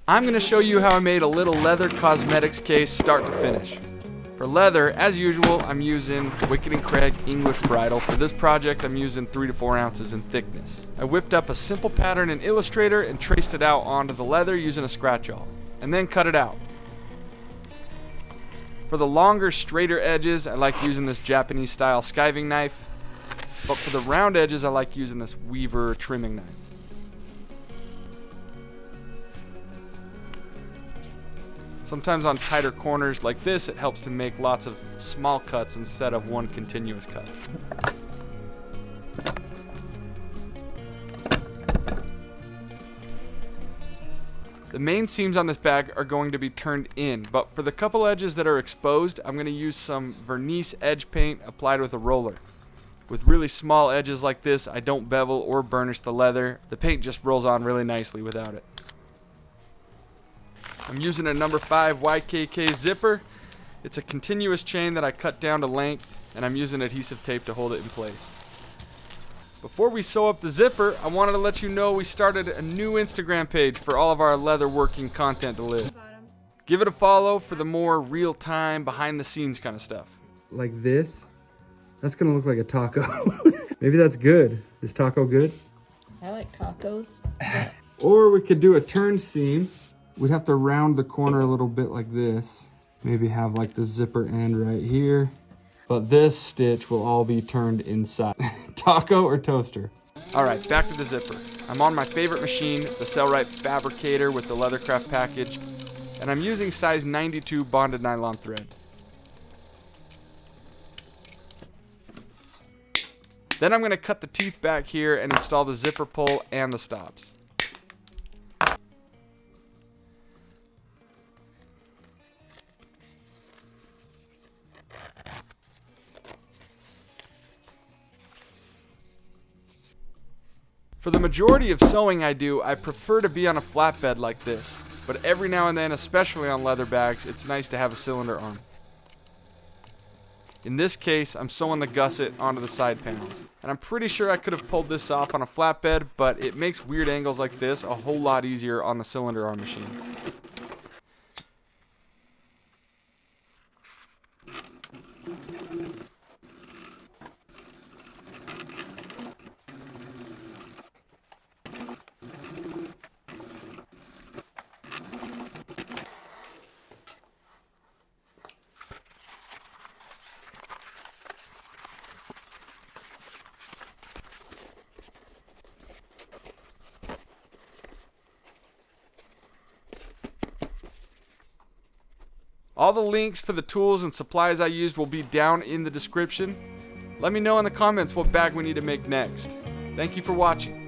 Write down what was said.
I'm going to show you how I made a little leather cosmetics case start to finish. For leather, as usual, I'm using Wicked & Craig English Bridle. For this project, I'm using 3 to 4 ounces in thickness. I whipped up a simple pattern in Illustrator and traced it out onto the leather using a scratch-awl, and then cut it out. For the longer, straighter edges, I like using this Japanese-style skiving knife, but for the round edges, I like using this Weaver trimming knife. Sometimes on tighter corners like this, it helps to make lots of small cuts instead of one continuous cut. The main seams on this bag are going to be turned in, but for the couple edges that are exposed, I'm going to use some vernice edge paint applied with a roller. With really small edges like this, I don't bevel or burnish the leather. The paint just rolls on really nicely without it. I'm using a number 5 YKK zipper. It's a continuous chain that I cut down to length, and I'm using adhesive tape to hold it in place. Before we sew up the zipper, I wanted to let you know we started a new Instagram page for all of our leather working content to live. Give it a follow for the more real-time, behind-the-scenes kind of stuff. Like this? That's gonna look like a taco. Maybe that's good. Is taco good? I like tacos. Or we could do a turn seam. We'd have to round the corner a little bit like this. Maybe have like the zipper end right here. But this stitch will all be turned inside. Taco or toaster? All right, back to the zipper. I'm on my favorite machine, the Cellrite Fabricator with the leathercraft package, and I'm using size 92 bonded nylon thread. Then I'm going to cut the teeth back here and install the zipper pull and the stops. For the majority of sewing I do, I prefer to be on a flatbed like this, but every now and then, especially on leather bags, it's nice to have a cylinder arm. In this case, I'm sewing the gusset onto the side panels, and I'm pretty sure I could have pulled this off on a flatbed, but it makes weird angles like this a whole lot easier on the cylinder arm machine. All the links for the tools and supplies I used will be down in the description. Let me know in the comments what bag we need to make next. Thank you for watching.